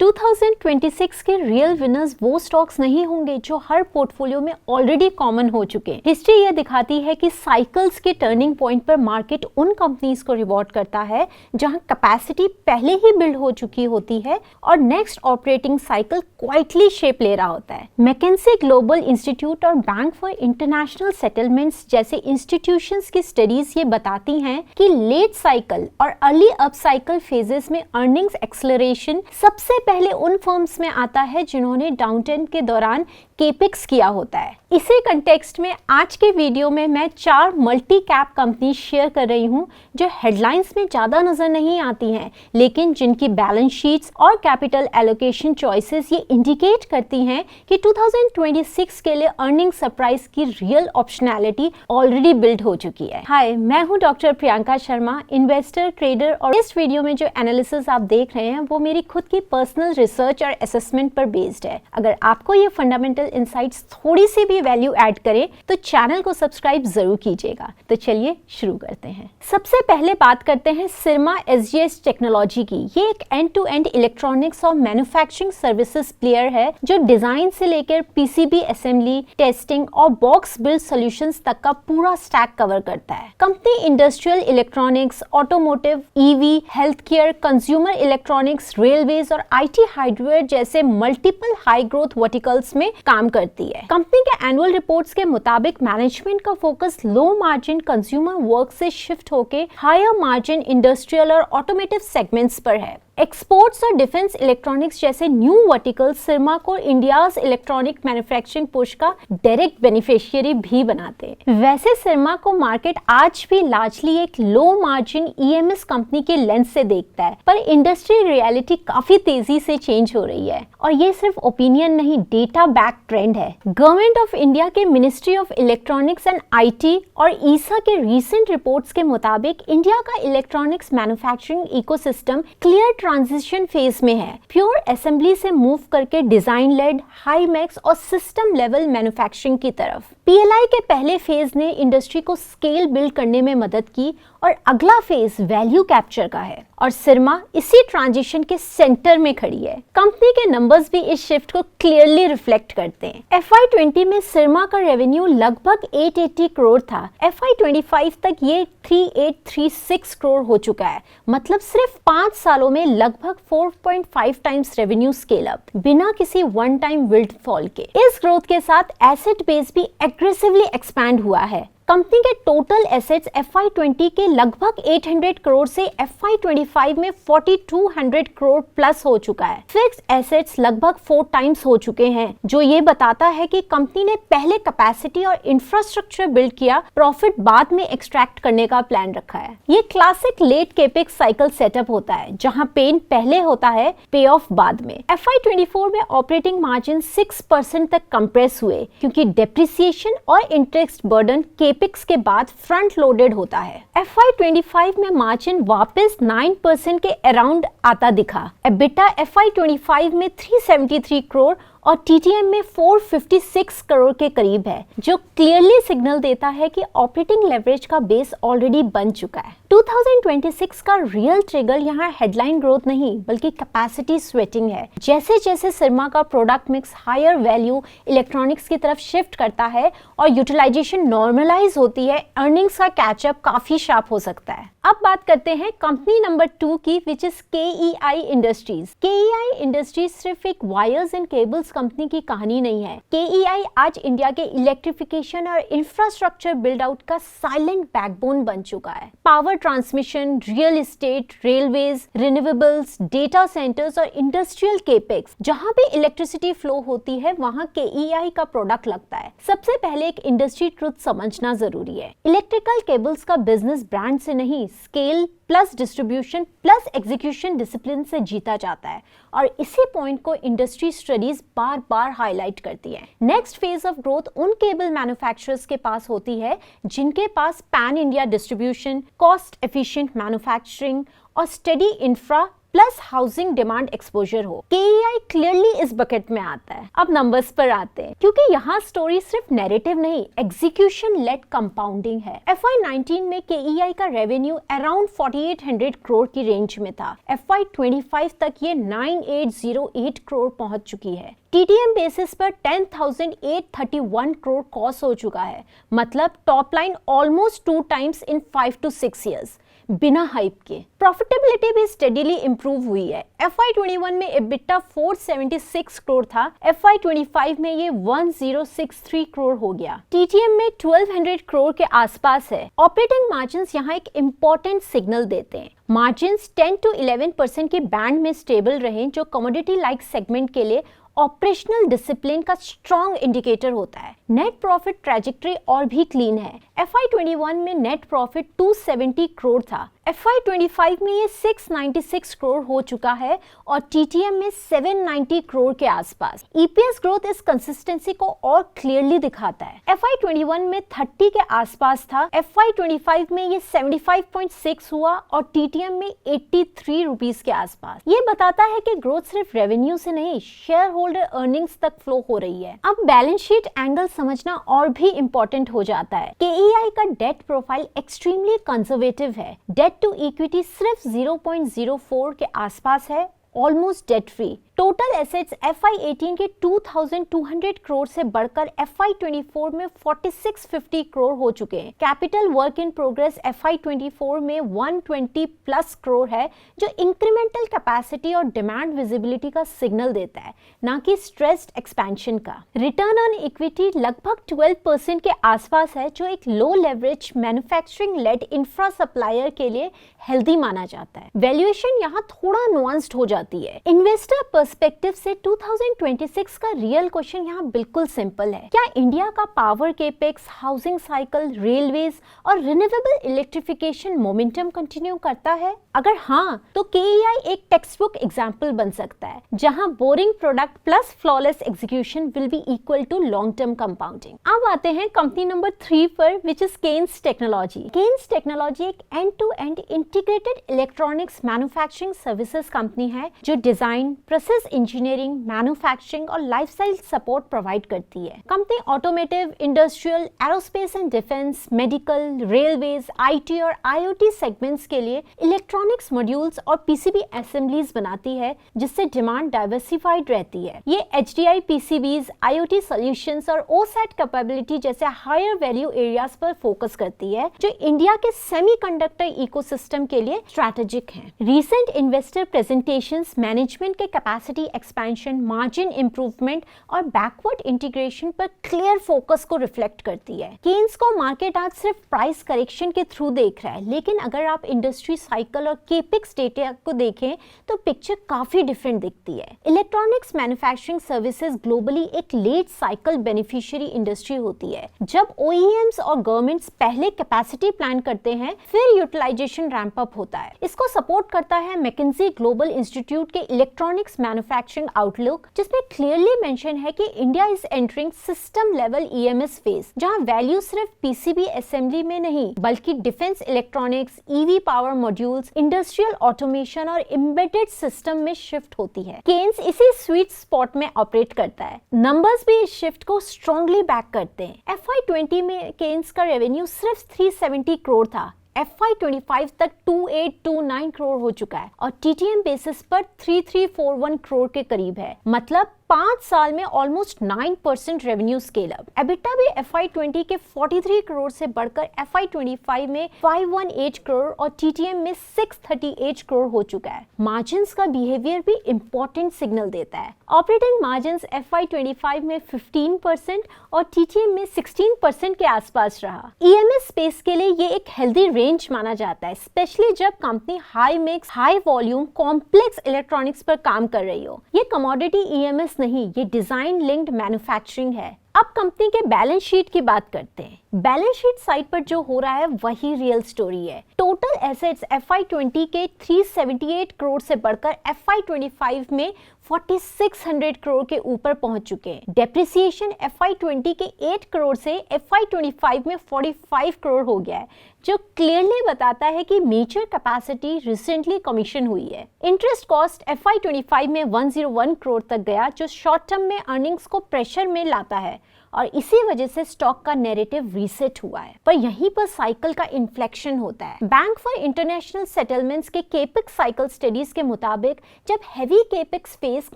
2026 के real winners वो stocks नहीं होंगे जो हर पोर्टफोलियो में ऑलरेडी कॉमन हो चुके हैं। हिस्ट्री ये दिखाती है कि साइकिल्स के टर्निंग पॉइंट पर मार्केट उन कंपनीज को रिवॉर्ड करता है जहां कैपेसिटी पहले ही बिल्ड हो चुकी होती है और next operating cycle quietly shape ले रहा होता है। मैकेंजी ग्लोबल इंस्टीट्यूट और बैंक फॉर इंटरनेशनल सेटलमेंट्स जैसे इंस्टीट्यूशंस की स्टडीज ये बताती हैं कि लेट साइकिल और अर्ली अप साइकिल फेजेस में अर्निंग्स एक्सेलरेशन सबसे पहले उन फर्म्स में आता है जिन्होंने डाउनटर्न के दौरान केपिक्स किया होता है। इसी कंटेक्स्ट में आज के वीडियो में मैं 4 मल्टी कैप कंपनी शेयर कर रही हूं जो हेडलाइंस में ज्यादा नजर नहीं आती हैं, लेकिन जिनकी बैलेंस शीट्स और कैपिटल एलोकेशन चॉइसेस ये इंडिकेट करती हैं कि 2026 के लिए अर्निंग सरप्राइज की रियल ऑप्शनैलिटी ऑलरेडी बिल्ड हो चुकी है। हाय, मैं हूं doctor Priyanka Sharma, investor, trader, और इस वीडियो में जो एनालिसिस आप देख रहे हैं वो मेरी खुद की पर्सनल रिसर्च और असेसमेंट पर बेस्ड है। अगर आपको ये फंडामेंटल इनसाइट्स थोड़ी सी भी वैल्यू ऐड करे तो चैनल को सब्सक्राइब जरूर कीजिएगा। तो चलिए शुरू करते हैं। सबसे पहले बात करते हैं सिरमा एसजीएस टेक्नोलॉजी की। ये एक एंड टू एंड इलेक्ट्रॉनिक्स और मैन्युफैक्चरिंग सर्विसेज प्लेयर है जो डिजाइन से लेकर पीसीबी असेंबली, टेस्टिंग और बॉक्स बिल्ड सॉल्यूशंस तक का पूरा स्टैक कवर करता है। Company industrial electronics, automotive, EV, health care, consumer electronics, railways और आईटी हार्डवेयर जैसे मल्टीपल हाई ग्रोथ वर्टिकल्स में काम करती है। कंपनी के एनुअल रिपोर्ट्स के मुताबिक मैनेजमेंट का focus low margin consumer work से शिफ्ट होकर हायर मार्जिन इंडस्ट्रियल और ऑटोमोटिव सेगमेंट्स पर है। एक्सपोर्ट्स और डिफेंस इलेक्ट्रॉनिक्स जैसे न्यू वर्टिकल्स सिरमा को इंडियाज इलेक्ट्रॉनिक मैन्युफैक्चरिंग पुश का डायरेक्ट बेनिफिशियरी भी बनाते हैं। वैसे सिरमा को मार्केट आज भी लार्जली एक लो मार्जिन ईएमएस कंपनी के लेंस से देखता है, पर इंडस्ट्री रियलिटी काफी तेजी से चेंज हो रही है और ये सिर्फ ओपिनियन नहीं, डेटा बैक ट्रेंड है। गवर्नमेंट ऑफ इंडिया के ministry of electronics and IT और ईसा के रीसेंट रिपोर्ट्स के मुताबिक इंडिया का electronics manufacturing ecosystem clear transition phase में है। प्योर असेंबली से मूव करके डिजाइन लेड, हाई मैक्स और सिस्टम लेवल मैन्युफैक्चरिंग की तरफ। पीएलआई के पहले फेज ने इंडस्ट्री को स्केल बिल्ड करने में मदद की और अगला फेज वैल्यू कैप्चर का है और सिरमा इसी ट्रांजिशन के सेंटर में खड़ी है। कंपनी के नंबर्स भी इस शिफ्ट को क्लियरली रिफ्लेक्ट करते हैं। FY20 में सिरमा का रेवेन्यू लगभग 880 करोड़ था। FY25 तक ये 3836 करोड़ हो चुका है, मतलब सिर्फ 5 सालों में लगभग 4.5 टाइम्स रेवेन्यू स्केल अप बिना किसी वन टाइम विल्ड फॉल के। इस ग्रोथ के साथ एसेट बेस भी एग्रेसिवली एक्सपैंड हुआ है। कंपनी के टोटल एसेट्स FY20 के लगभग 800 करोड़ से FY25 में 4200 करोड़ प्लस हो चुका है। फिक्स्ड एसेट्स लगभग 4 टाइम्स हो चुके हैं, जो ये बताता है कि कंपनी ने पहले कैपेसिटी और इंफ्रास्ट्रक्चर बिल्ड किया, प्रॉफिट बाद में एक्सट्रैक्ट करने का प्लान रखा है। ये classic late capex cycle setup होता है, जहां पेन पहले होता है, पे ऑफ बाद में। FY24 में ऑपरेटिंग मार्जिन 6% तक कंप्रेस हुए क्योंकि डेप्रिसिएशन और इंटरेस्ट बर्डन केपिक्स के बाद फ्रंट लोडेड होता है। FY25 में मार्जिन वापस 9% के अराउंड आता दिखा। एबिटा FY25 में 373 करोड़ और TTM में 456 करोड़ के करीब है, जो क्लियरली सिग्नल देता है कि ऑपरेटिंग लेवरेज का बेस ऑलरेडी बन चुका है। 2026 का रियल ट्रिगर यहाँ हेडलाइन ग्रोथ नहीं बल्कि कैपेसिटी स्वेटिंग है। जैसे जैसे सिरमा का product mix higher value electronics की तरफ शिफ्ट करता है और यूटिलाइजेशन नॉर्मलाइज होती है, अर्निंग्स का कैचअप काफी शार्प हो सकता है। अब बात करते हैं कंपनी नंबर 2 की, which is KEI industries. KEI industries सिर्फ एक वायर्स एंड केबल्स कंपनी की कहानी नहीं है। KEI आज इंडिया के इलेक्ट्रिफिकेशन और इंफ्रास्ट्रक्चर बिल्ड आउट का साइलेंट बैकबोन बन चुका है। Power transmission, real estate, railways, renewables, data centres और इंडस्ट्रियल केपेक्स, जहां भी इलेक्ट्रिसिटी फ्लो होती है वहां KEI का प्रोडक्ट लगता है। सबसे पहले एक इंडस्ट्री ट्रुथ समझना जरूरी है। इलेक्ट्रिकल केबल्स का बिजनेस ब्रांड से नहीं, scale plus distribution plus execution discipline से जीता जाता है और इसी पॉइंट को इंडस्ट्री स्टडीज बार बार हाईलाइट करती है। नेक्स्ट फेज ऑफ ग्रोथ उन केबल मैन्युफैक्चरर्स के पास होती है जिनके पास pan India distribution, cost efficient manufacturing और steady infra plus housing demand exposure हो, KEI क्लियरली इस बकेट में आता है। अब नंबर्स पर आते हैं, क्योंकि यहाँ स्टोरी सिर्फ नैरेटिव नहीं, एग्जीक्यूशन लेड कंपाउंडिंग है। FY19 में KEI का रेवेन्यू अराउंड 4800 करोड़ की रेंज में था। FY25 तक ये 9808 करोड़ पहुंच चुकी है। TTM बेसिस पर 10,831 करोड़ क्रॉस हो चुका है, मतलब top line almost 2 times in 5 to 6 years बिना हाइप के। प्रॉफिटेबिलिटी भी स्टेडीली इंप्रूव हुई है। FY21 में EBITDA 476 करोड़ था, FY25 में ये 1063 करोड़ हो गया। TTM में 1200 करोड़ के आसपास है। ऑपरेटिंग मार्जिन्स यहाँ एक इम्पोर्टेंट सिग्नल देते हैं। मार्जिन्स 10 to 11% के बैंड में स्टेबल रहे, जो कमोडिटी लाइक सेगमेंट के लिए ऑपरेशनल डिसिप्लिन का स्ट्रॉन्ग इंडिकेटर होता है। नेट प्रॉफिट ट्रैजेक्टरी और भी क्लीन है। FY21 में नेट प्रॉफिट 270 करोड़ था, FY25 में ये 696 करोड़ हो चुका है और TTM में 790 करोड़ के आसपास। EPS ग्रोथ इस कंसिस्टेंसी को और क्लियरली दिखाता है। FY21 में 30 के आसपास था, FY25 में ये 75.6 हुआ और TTM में 83 रुपीस के आसपास। ये बताता है कि ग्रोथ सिर्फ रेवेन्यू से नहीं, शेयर होल्डर अर्निंग्स तक फ्लो हो रही है। अब बैलेंस शीट एंगल समझना और भी इंपॉर्टेंट हो जाता है। KEI का डेट प्रोफाइल एक्सट्रीमली कंजर्वेटिव है। डेट टू इक्विटी सिर्फ 0.04 के आसपास है, almost debt free. Total assets FY18 के 2200 करोड़ से बढ़कर FY24 में 4650 करोड़ हो चुके हैं। Capital work in progress FY24 में 120 प्लस करोड़ है, जो इंक्रीमेंटल कैपेसिटी और डिमांड विजिबिलिटी का सिग्नल देता है, ना कि स्ट्रेस्ड एक्सपेंशन का। रिटर्न ऑन इक्विटी लगभग 12% के आसपास है, जो एक low leverage manufacturing led infra supplier के लिए हेल्दी माना जाता है। वैल्यूएशन यहाँ थोड़ा नुआंस्ड हो जाती है। इन्वेस्टर पर्सपेक्टिव से 2026 का रियल क्वेश्चन यहाँ बिल्कुल सिंपल है। क्या इंडिया का power capex, housing cycle, railways और रिन्यूएबल इलेक्ट्रिफिकेशन मोमेंटम कंटिन्यू करता है? अगर हाँ, तो KEI एक टेक्स्ट बुक एग्जाम्पल बन सकता है, जहां boring product plus flawless execution will be equal to long term compounding. अब आते हैं कंपनी नंबर 3 पर, which is Kaynes technology. Kaynes technology एक end to end integrated electronics manufacturing services company है, जो डिजाइन, प्रोसेस इंजीनियरिंग, मैन्युफैक्चरिंग और लाइफस्टाइल सपोर्ट प्रोवाइड करती है। Company automotive, industrial, aerospace and defence, medical, railways, IT और IoT सेगमेंट्स के लिए इलेक्ट्रॉनिक्स मॉड्यूल्स और PCB असेंबलीज बनाती है, जिससे डिमांड डाइवर्सिफाइड रहती है। ये HDI PCBs, IoT सॉल्यूशंस और OSAT कैपेबिलिटी जैसे हायर वैल्यू एरियाज पर फोकस करती है, जो इंडिया के सेमीकंडक्टर इकोसिस्टम के लिए स्ट्रैटेजिक हैं। रीसेंट इन्वेस्टर प्रेजेंटेशंस मैनेजमेंट के कैपेसिटी एक्सपेंशन, मार्जिन इंप्रूवमेंट और बैकवर्ड इंटीग्रेशन पर क्लियर फोकस को रिफ्लेक्ट करती है। केन्स को मार्केट आज सिर्फ प्राइस करेक्शन के थ्रू देख रहा है, लेकिन अगर आप इंडस्ट्री साइकिल और केपेक्स डेटा को देखें तो पिक्चर काफी डिफरेंट दिखती है। इलेक्ट्रॉनिक्स मैन्युफैक्चरिंग सर्विसेज ग्लोबली एक लेट साइकिल बेनिफिशियरी इंडस्ट्री होती है। जब OEMs और गवर्नमेंट्स पहले कैपेसिटी प्लान करते हैं, फिर यूटिलाइजेशन रैंप अप होता है। इसको सपोर्ट करता है मैकेंजी ग्लोबल इंस्टीट्यूट के इलेक्ट्रॉनिक्स मैन्युफैक्चरिंग आउटलुक, जिसमें क्लियरली मेंशन है कि India is entering system level EMS phase, जहां वैल्यू सिर्फ PCB असेंबली में नहीं, बल्कि defence electronics, EV power modules, industrial automation और एम्बेडेड सिस्टम में शिफ्ट होती है। केन्स इसी स्वीट स्पॉट में ऑपरेट करता है। नंबर्स भी इस शिफ्ट को स्ट्रांगली बैक करते हैं। FY20 में केन्स का रेवेन्यू सिर्फ 370 करोड़ था, FY25 तक 2829 करोड़ हो चुका है और TTM बेसिस पर 3341 करोड़ के करीब है, मतलब 5 साल में almost 9% revenue scale up. EBITDA भी FY20 के 43 करोड़ से बढ़कर FY25 में 518 करोड़ और TTM में 638 करोड़ हो चुका है। मार्जिन्स का बिहेवियर भी इंपॉर्टेंट सिग्नल देता है। ऑपरेटिंग मार्जिन्स FY25 में 15% और TTM में 16% के आसपास रहा। EMS स्पेस के लिए ये एक हेल्दी रेंज माना जाता है, स्पेशली जब company high mix, high volume, complex electronics पर काम कर रही हो। ये कमोडिटी EMS नहीं, ये डिजाइन लिंक्ड मैन्युफैक्चरिंग है। अब कंपनी के बैलेंस शीट की बात करते हैं। बैलेंस शीट साइड पर जो हो रहा है वही रियल स्टोरी है। टोटल एसेट्स FY20 के 378 करोड़ से बढ़कर FY25 में 4600 करोड़ के ऊपर पहुंच चुके हैं। डेप्रिसिएशन FY20 के 8 करोड़ से FY25 में 45 करोड़ हो गया है, जो क्लियरली बताता है कि मेजर कैपेसिटी रिसेंटली कमीशन हुई है। इंटरेस्ट कॉस्ट FY25 में 101 करोड़ तक गया, जो शॉर्ट टर्म में अर्निंग्स को प्रेशर में लाता है और इसी वजह से स्टॉक का नैरेटिव रीसेट हुआ है। पर यहीं पर साइकिल का इन्फ्लेक्शन होता है। बैंक फॉर इंटरनेशनल सेटलमेंट्स के केपेक्स साइकिल स्टडीज के मुताबिक जब हैवी केपेक्स फेज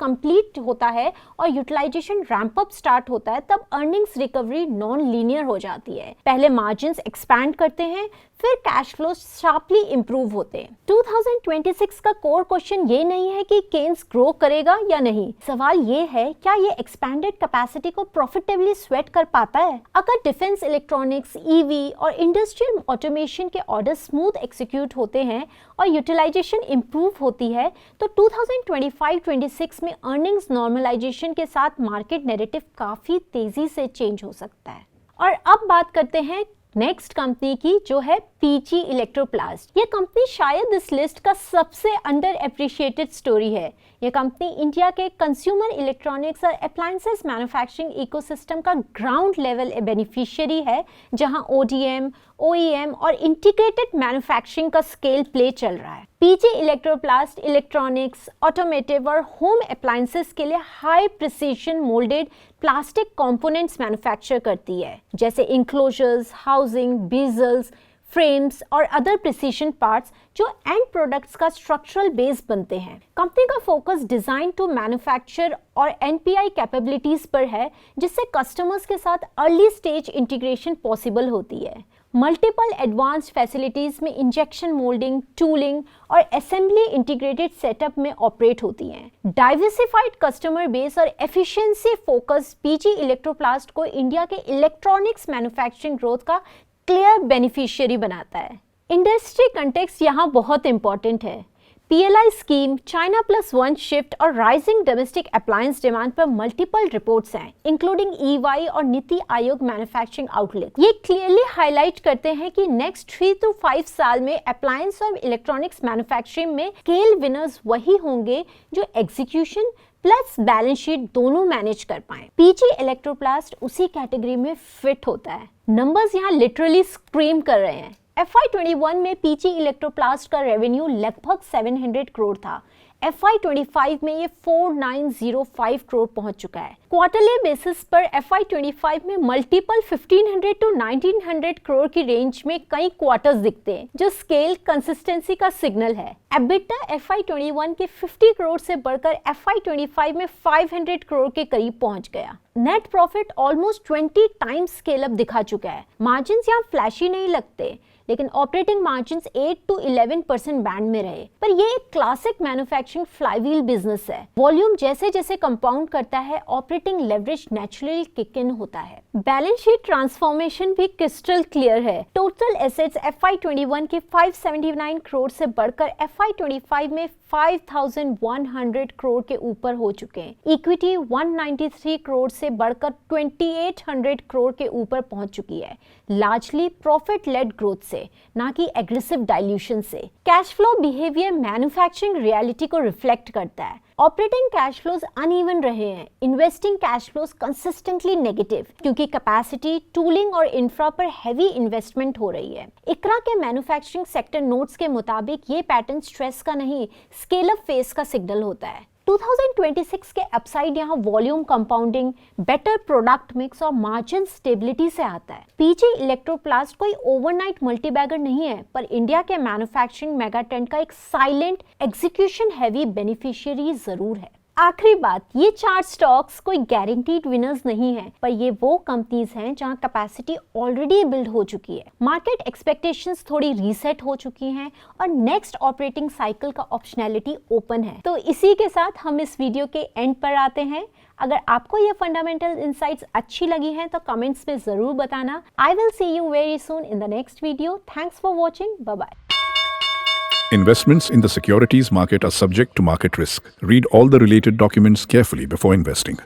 कंप्लीट होता है और यूटिलाइजेशन रैंप अप स्टार्ट होता है, तब अर्निंग्स रिकवरी नॉन लीनियर हो जाती है। पहले मार्जिन्स एक्सपैंड करते हैं, फिर कैश फ्लो शार्पली इंप्रूव होते हैं। 2026 का कोर क्वेश्चन ये नहीं है कि केन्स ग्रो करेगा या नहीं, सवाल ये है क्या ये एक्सपैंडेड कैपेसिटी को प्रॉफिटेबली स्वेट कर पाता है। अगर डिफेंस इलेक्ट्रॉनिक्स, ईवी और इंडस्ट्रियल ऑटोमेशन के ऑर्डर स्मूथ एक्सिक्यूट होते हैं और यूटिलाइजेशन इंप्रूव होती है, तो 2025-26 में अर्निंग्स नॉर्मलाइजेशन के साथ मार्केट नैरेटिव काफी तेजी से चेंज हो सकता है। और अब बात करते हैं नेक्स्ट कंपनी की, जो है PG इलेक्ट्रोप्लास्ट। ये कंपनी शायद इस लिस्ट का सबसे अंडर एप्रिशिएटेड स्टोरी है। ये कंपनी इंडिया के कंज्यूमर इलेक्ट्रॉनिक्स और अप्लायंसेस मैन्युफैक्चरिंग इकोसिस्टम का ग्राउंड लेवल बेनिफिशियरी है, जहां ODM, OEM और इंटीग्रेटेड मैन्युफैक्चरिंग का स्केल प्ले चल रहा है। PG इलेक्ट्रोप्लास्ट इलेक्ट्रॉनिक्स, ऑटोमेटिव और होम अप्लायंसेस के लिए high precision moulded plastic components manufacture करती है, जैसे इंक्लोजर्स, हाउसिंग, बेजल्स, फ्रेम्स और अदर प्रिसीजन पार्ट्स, जो एंड प्रोडक्ट्स का स्ट्रक्चरल बेस बनते हैं। कंपनी का फोकस डिजाइन टू मैन्युफैक्चर और NPI कैपेबिलिटीज पर है, जिससे कस्टमर्स के साथ अर्ली स्टेज इंटीग्रेशन पॉसिबल होती है। मल्टीपल एडवांस्ड फैसिलिटीज में इंजेक्शन मोल्डिंग, टूलिंग और असेंबली इंटीग्रेटेड सेटअप में ऑपरेट होती हैं। डाइवर्सिफाइड कस्टमर बेस और एफिशिएंसी फोकस PG इलेक्ट्रोप्लास्ट को इंडिया के इलेक्ट्रॉनिक्स मैन्युफैक्चरिंग ग्रोथ का क्लियर बेनिफिशियरी बनाता है। इंडस्ट्री कंटेक्स्ट यहाँ बहुत इंपॉर्टेंट है। PLI स्कीम, चाइना +1 शिफ्ट और राइजिंग डोमेस्टिक अप्लायंस डिमांड पर मल्टीपल रिपोर्ट्स हैं, इंक्लूडिंग EY और नीति आयोग मैन्युफैक्चरिंग आउटलुक। ये क्लियरली हाईलाइट करते हैं कि नेक्स्ट 3 to 5 साल में अप्लायंस और इलेक्ट्रॉनिक्स मैन्युफैक्चरिंग में स्केल विनर्स वही होंगे जो एग्जीक्यूशन प्लस बैलेंस शीट दोनों मैनेज कर पाए। PG इलेक्ट्रोप्लास्ट उसी कैटेगरी में फिट होता है। नंबर्स यहाँ लिटरली स्क्रीम कर रहे हैं। FY21 में PG इलेक्ट्रोप्लास्ट का रेवेन्यू लगभग 700 करोड़ था। FY25 में ये 4905 करोड़ पहुंच चुका है। क्वार्टरली बेसिस पर FY25 में मल्टीपल 1500 to 1900 करोड़ की रेंज में कई क्वार्टर्स दिखते हैं, जो स्केल कंसिस्टेंसी का सिग्नल है। EBITDA FY21 के 50 करोड़ से बढ़कर FY25 में 500 करोड़ के करीब पहुंच गया। Net profit almost 20 times scale up दिखा चुका है। मार्जिन्स यहाँ फ्लैशी नहीं लगते, लेकिन ऑपरेटिंग मार्जिन्स 8 to 11% बैंड में रहे। पर ये एक क्लासिक मैन्युफैक्चरिंग फ्लाईव्हील बिजनेस है। वॉल्यूम जैसे जैसे कंपाउंड करता है, operating leverage naturally kick in होता है। बैलेंस शीट ट्रांसफॉर्मेशन भी क्रिस्टल क्लियर है। टोटल एसेट्स FY21 के 579 करोड़ से बढ़कर FY25 में 5100 करोड़ के ऊपर हो चुके हैं। इक्विटी 193 करोड़ से बढ़कर 2800 करोड़ के ऊपर पहुंच चुकी है, लार्जली प्रॉफिट लेड ग्रोथ से, ना कि एग्रेसिव डाइल्यूशन से। Cash flow behaviour manufacturing reality को रिफ्लेक्ट करता है। ऑपरेटिंग कैश फ्लोज अनइवन रहे हैं, investing cash flows consistently negative, क्योंकि कैपेसिटी, टूलिंग और इंफ्रा पर हैवी इन्वेस्टमेंट हो रही है। इकरा के मैन्युफैक्चरिंग सेक्टर नोट्स के मुताबिक ये पैटर्न स्ट्रेस का नहीं, स्केल अप फेज का सिग्नल होता है। 2026 के अपसाइड यहाँ volume compounding, better product mix और मार्जिन स्टेबिलिटी से आता है। PG इलेक्ट्रोप्लास्ट कोई ओवरनाइट मल्टीबैगर नहीं है, पर इंडिया के मैन्युफैक्चरिंग मेगा ट्रेंड का एक साइलेंट एग्जीक्यूशन हैवी बेनिफिशियरी जरूर है। आखिरी बात, ये 4 स्टॉक्स कोई गारंटीड विनर्स नहीं है, पर ये वो कंपनीज हैं जहां कैपेसिटी ऑलरेडी बिल्ड हो चुकी है, मार्केट एक्सपेक्टेशंस थोड़ी रीसेट हो चुकी हैं और नेक्स्ट ऑपरेटिंग साइकिल का ऑप्शनैलिटी ओपन है। तो इसी के साथ हम इस वीडियो के एंड पर आते हैं। अगर आपको ये फंडामेंटल इनसाइट्स अच्छी लगी हैं तो कमेंट्स में जरूर बताना। I will see you very soon in the next video. Thanks for watching. Bye bye. Investments in the securities market are subject to market risk. Read all the related documents carefully before investing.